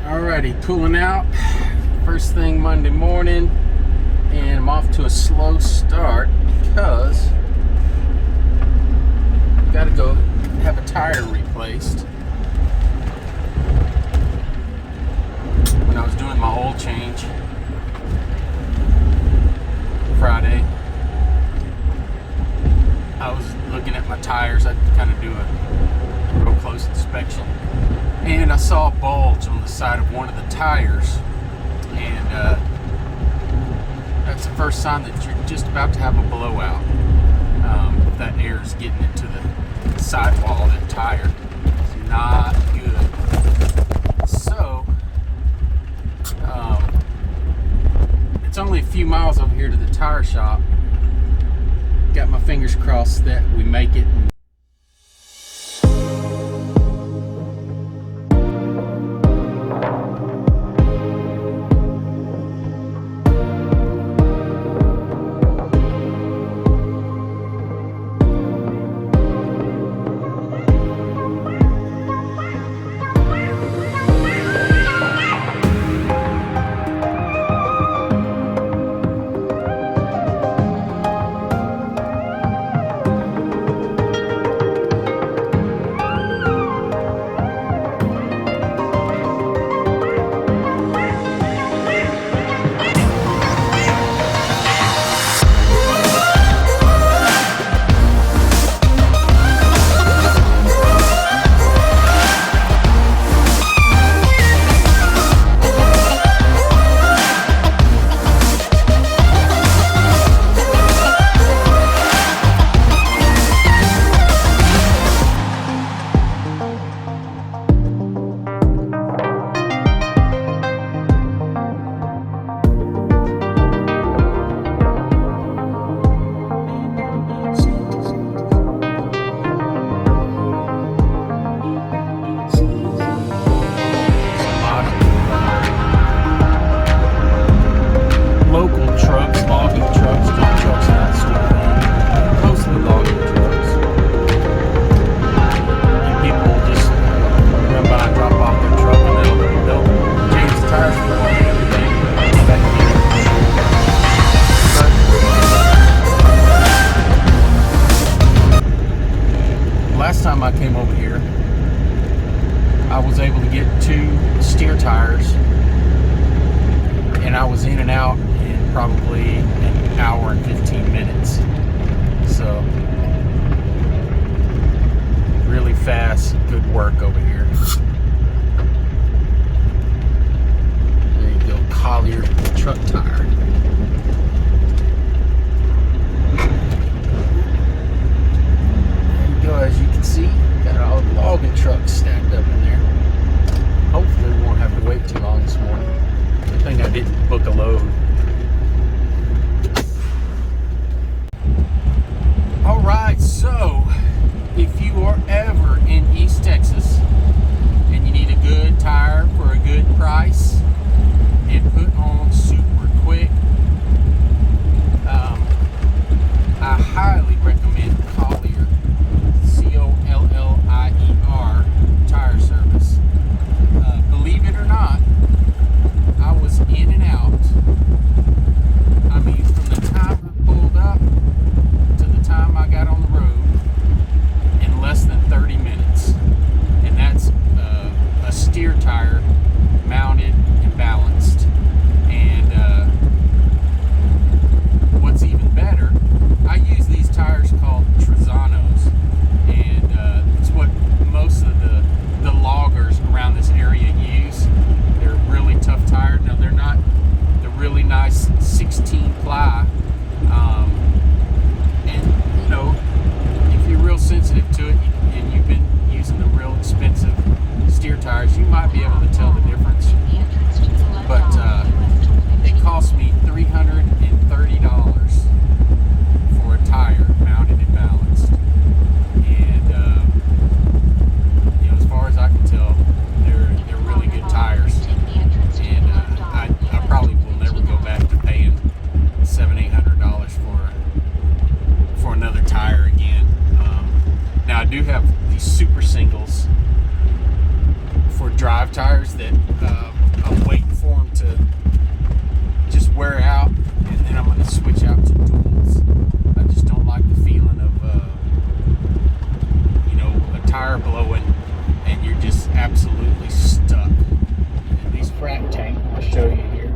Alrighty, pulling out. First thing Monday morning, and I'm off to a slow start because I gotta go have a tire replaced. When I was doing my oil change Friday, I was looking at my tires. I kind of do a real close inspection, and I saw a bulge on the side of one of the tires, and that's the first sign that you're just about to have a blowout. That air is getting into the sidewall of that tire. It's not good. So it's only a few miles over here to the tire shop. Got my fingers crossed that we make it. Last time I came over here, I was able to get 2 steer tires, and I was in and out in probably an hour and 15 minutes. So really fast, good work over here. There you go, Collier truck tire. As you can see, got all the logging trucks stacked up in there. Hopefully we won't have to wait too long this morning. Good thing I didn't book a load. Alright, so if you are ever in East Texas and you need a good tire for a good price and put on super quick, I highly recommend Collier, Collier tire service. Believe it or not, I was in and out. I mean, from the time I pulled up to the time I got on the road in less than 30 minutes. And that's a steer tire, mounted and balanced. And what's even better, I use these tires called Trizanos, and it's what most of the loggers around this area use. They're a really tough tire. Now, they're not the really nice 16 ply, and you know, if you're real sensitive to it and you've been using the real expensive steer tires, you might be able to tell the difference. But it cost me $330 for a tire mounted and balanced, and you know, as far as I can tell, they're really good tires, and I probably will never go back to paying $700-800 for another tire again. Now I do have these super singles for drive tires that I'm waiting for them to just wear out, and then I'm going to switch out to duals. I just don't like the feeling of a tire blowing and you're just absolutely stuck. And these Frak tank, I'll show you here.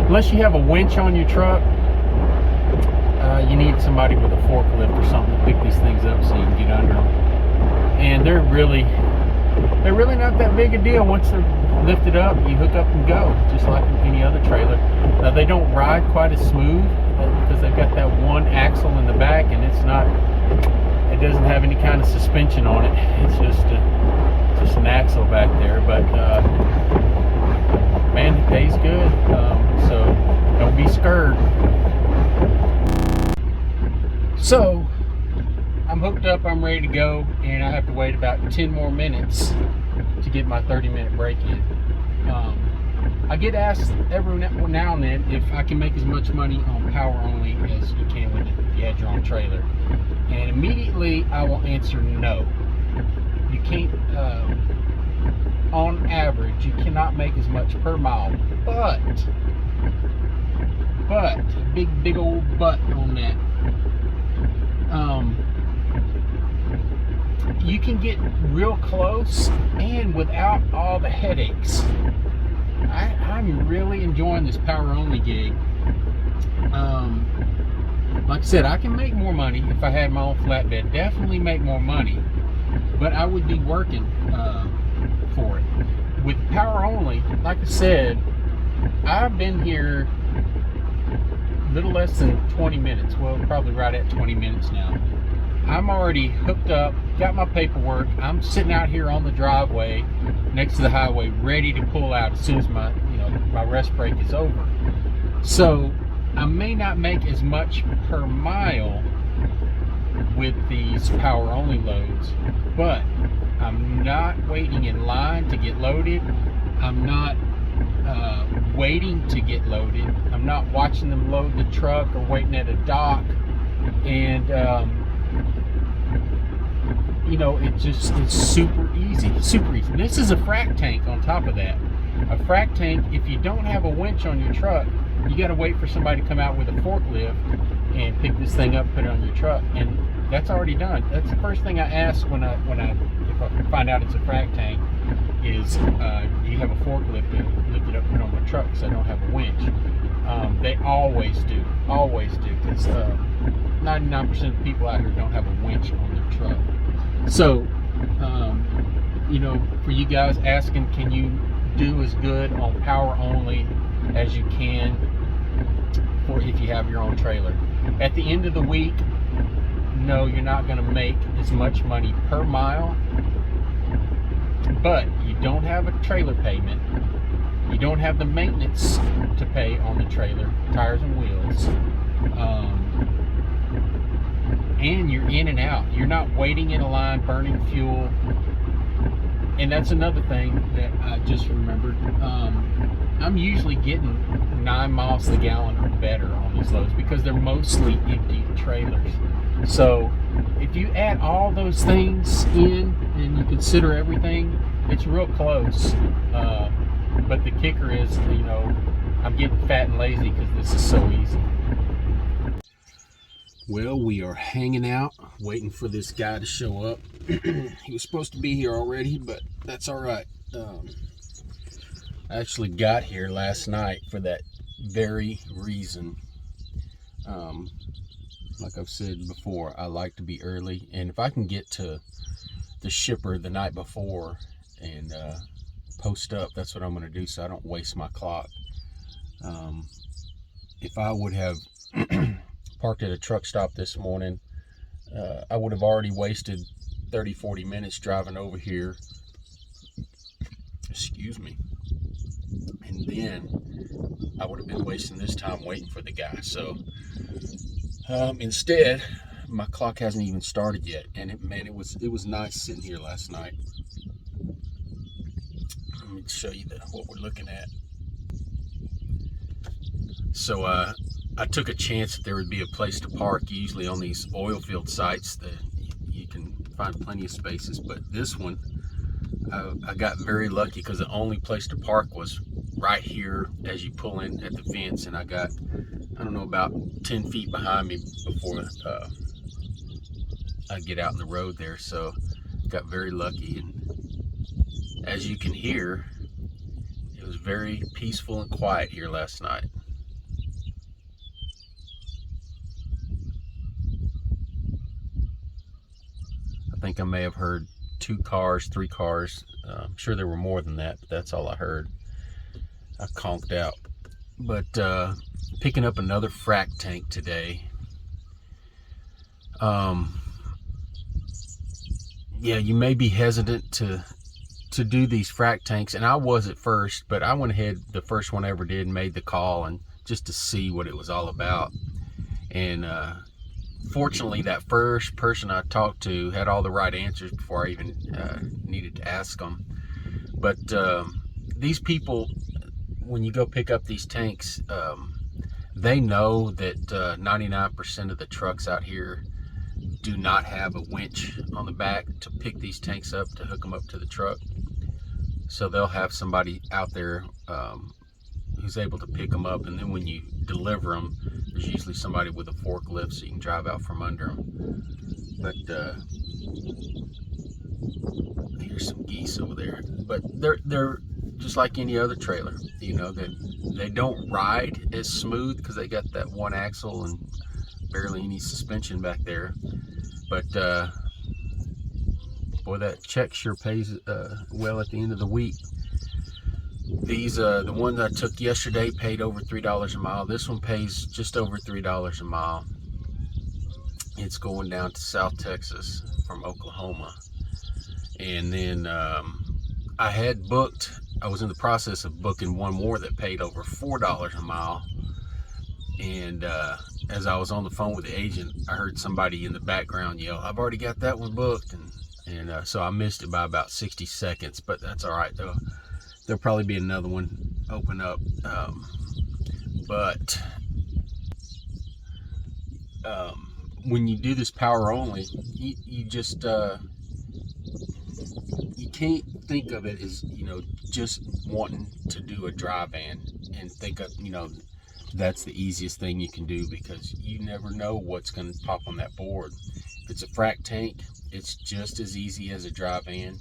Unless you have a winch on your truck, you need somebody with a forklift or something to pick these things up so you can get under them. And they're really not that big a deal. Once they're lifted up, you hook up and go, just like any other trailer. Now they don't ride quite as smooth because they've got that one axle in the back, and it doesn't have any kind of suspension on it. It's just an axle back there. But man, it pays good, so don't be scared. So I'm hooked up, I'm ready to go, and I have to wait about 10 more minutes to get my 30-minute break in. I get asked every now and then if I can make as much money on power only as you can if you had your own trailer. And immediately I will answer no. You can't, on average, you cannot make as much per mile. But, big old but on that. You can get real close and without all the headaches. I'm really enjoying this power only gig. Like I said, I can make more money if I had my own flatbed. Definitely make more money, but I would be working for it. With power only, like I said, I've been here a little less than 20 minutes. Well, probably right at 20 minutes now. I'm already hooked up, got my paperwork. I'm sitting out here on the driveway next to the highway, ready to pull out as soon as my rest break is over. So I may not make as much per mile with these power only loads, but I'm not waiting in line to get loaded. I'm not waiting to get loaded. I'm not watching them load the truck or waiting at a dock. And it's super easy. This is a Frak tank on top of that. A Frak tank, if you don't have a winch on your truck, you got to wait for somebody to come out with a forklift and pick this thing up, put it on your truck, and that's already done. That's the first thing I ask if I find out it's a Frak tank is, do you have a forklift to lift it up, put it on my truck, because I don't have a winch. They always do, because 99% of people out here don't have a winch on their truck. So, for you guys asking, can you do as good on power only as you can for if you have your own trailer? At the end of the week, no, you're not going to make as much money per mile, but you don't have a trailer payment. You don't have the maintenance to pay on the trailer, tires and wheels. And you're in and out. You're not waiting in a line, burning fuel. And that's another thing that I just remembered. I'm usually getting 9 miles to the gallon or better on these loads because they're mostly empty trailers. So if you add all those things in and you consider everything, it's real close. But the kicker is, I'm getting fat and lazy because this is so easy. Well, we are hanging out, waiting for this guy to show up. He was supposed to be here already, but that's all right. I actually got here last night for that very reason. Like I've said before, I like to be early, and if I can get to the shipper the night before and post up, that's what I'm going to do so I don't waste my clock. If I would have parked at a truck stop this morning, I would have already wasted 30-40 minutes driving over here, excuse me, and then I would have been wasting this time waiting for the guy. So instead, my clock hasn't even started yet, and it was nice sitting here last night. Let me show you what we're looking at. So I took a chance that there would be a place to park. Usually on these oil field sites that you can find plenty of spaces, but this one I got very lucky because the only place to park was right here as you pull in at the fence, and I got, I don't know, about 10 feet behind me before I get out in the road there. So got very lucky, and as you can hear, it was very peaceful and quiet here last night. I think I may have heard 2 cars, 3 cars. I'm sure there were more than that, but that's all I heard. I conked out. But picking up another frac tank today. Yeah, you may be hesitant to do these frac tanks, and I was at first, but I went ahead, the first one I ever did, made the call, and just to see what it was all about. And fortunately, that first person I talked to had all the right answers before I even needed to ask them. But these people, when you go pick up these tanks, they know that 99% of the trucks out here do not have a winch on the back to pick these tanks up, to hook them up to the truck. So they'll have somebody out there who's able to pick them up, and then when you deliver them, there's usually somebody with a forklift so you can drive out from under them. But here's some geese over there. But they're just like any other trailer, you know, that they don't ride as smooth because they got that one axle and barely any suspension back there. But boy, that check sure pays well at the end of the week. These the one that I took yesterday paid over $3 a mile. This one pays just over $3 a mile. It's going down to South Texas from Oklahoma. And then I had booked, I was in the process of booking one more that paid over $4 a mile. And as I was on the phone with the agent, I heard somebody in the background yell, "I've already got that one booked." And so I missed it by about 60 seconds, but that's all right though. There'll probably be another one open up. But when you do this power only, you just, you can't think of it as, you know, just wanting to do a dry van and think of, you know, that's the easiest thing you can do, because you never know what's going to pop on that board. If it's a frac tank, it's just as easy as a dry van.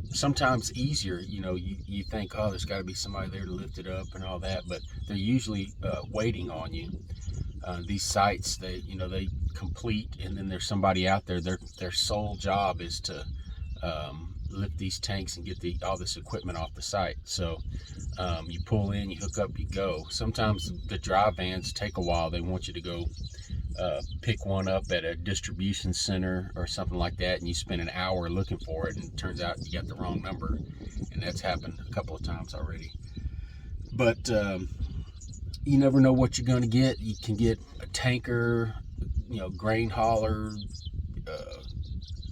Sometimes easier, you know, you think, oh, there's got to be somebody there to lift it up and all that, but they're usually waiting on you. These sites, they, you know, they complete, and then there's somebody out there, their sole job is to lift these tanks and get all this equipment off the site. So you pull in, you hook up, you go. Sometimes the dry vans take a while. They want you to go pick one up at a distribution center or something like that, and you spend an hour looking for it, and it turns out you got the wrong number. And that's happened a couple of times already. But you never know what you're going to get. You can get a tanker, you know, grain hauler,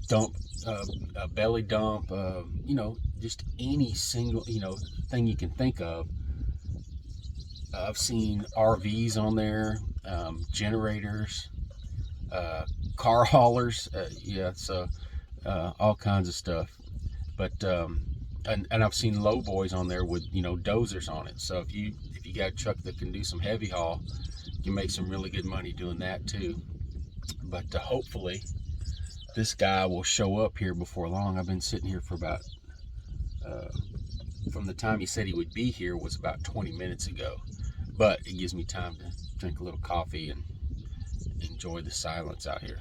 dump, a belly dump, you know, just any single, you know, thing you can think of. I've seen RVs on there, generators, car haulers, yeah, so all kinds of stuff. But and I've seen low boys on there with, you know, dozers on it. So if you got a truck that can do some heavy haul, you can make some really good money doing that too. But hopefully this guy will show up here before long. I've been sitting here for about, from the time he said he would be here was about 20 minutes ago. But it gives me time to drink a little coffee and enjoy the silence out here.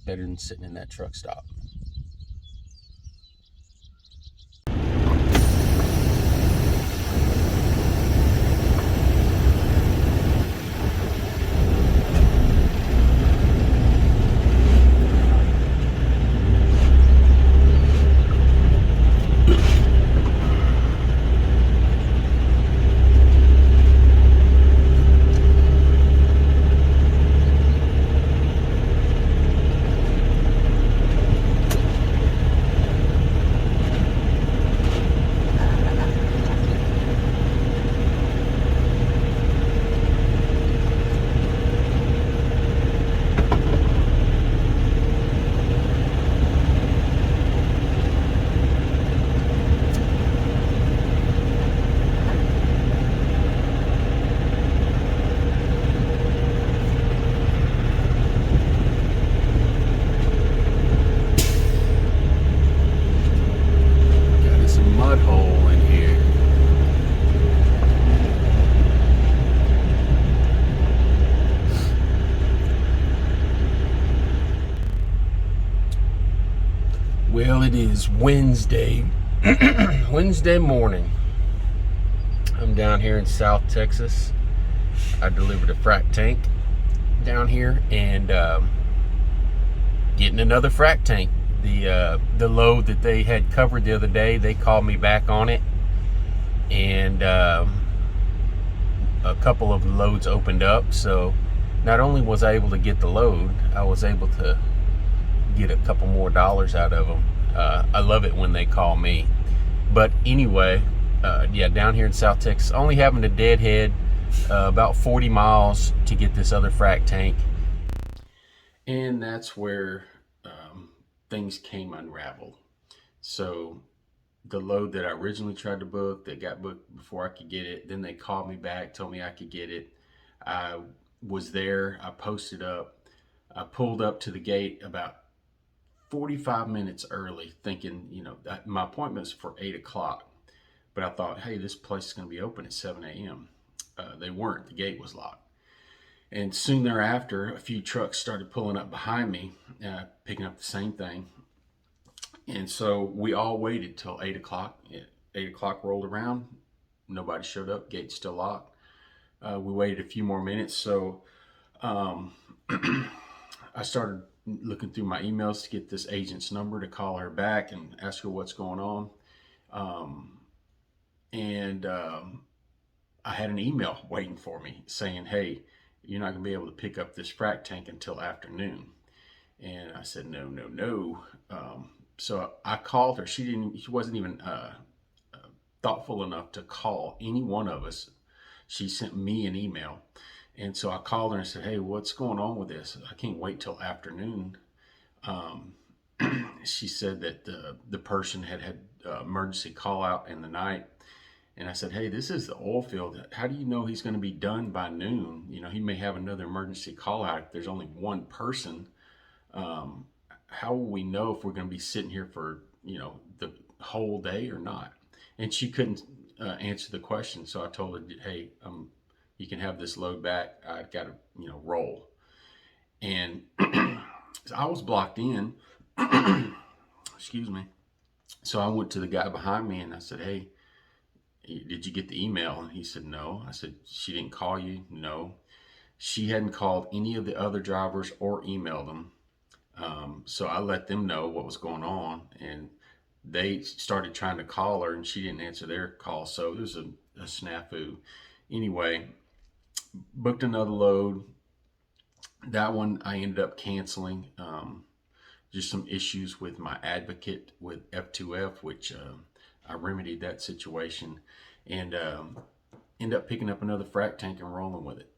Better than sitting in that truck stop. Well, it is Wednesday, Wednesday morning. I'm down here in South Texas. I delivered a frac tank down here and getting another frac tank. The load that they had covered the other day, they called me back on it, and a couple of loads opened up. So not only was I able to get the load, I was able to get a couple more dollars out of them. I love it when they call me. But anyway, yeah, down here in South Texas, only having a deadhead about 40 miles to get this other frac tank. And that's where things came unraveled. So the load that I originally tried to book, that got booked before I could get it, then they called me back, told me I could get it. I was there, I posted up, I pulled up to the gate about 45 minutes early, thinking, my appointment was for 8 o'clock. But I thought, hey, this place is going to be open at 7 a.m. They weren't. The gate was locked. And soon thereafter, a few trucks started pulling up behind me, picking up the same thing. And so we all waited till 8 o'clock. 8 o'clock rolled around. Nobody showed up. Gate's still locked. We waited a few more minutes. So I started looking through my emails to get this agent's number to call her back and ask her what's going on. I had an email waiting for me saying, hey, you're not going to be able to pick up this frac tank until afternoon. And I said, no. So I called her. She wasn't even thoughtful enough to call any one of us. She sent me an email. And so I called her and said, hey, what's going on with this? I can't wait till afternoon. She said that the person had emergency call out in the night. And I said, hey, this is the oil field. How do you know he's going to be done by noon? He may have another emergency call out if there's only one person. How will we know if we're going to be sitting here for, the whole day or not? And she couldn't answer the question. So I told her, hey, you can have this load back. I got to, roll. And I was blocked in. Excuse me. So I went to the guy behind me and I said, hey, did you get the email? And he said, no. I said, she didn't call you? No. She hadn't called any of the other drivers or emailed them. So I let them know what was going on, and they started trying to call her and she didn't answer their call. So it was a snafu. Anyway, booked another load. That one I ended up canceling. Just some issues with my advocate with F2F, which I remedied that situation, and end up picking up another frac tank and rolling with it.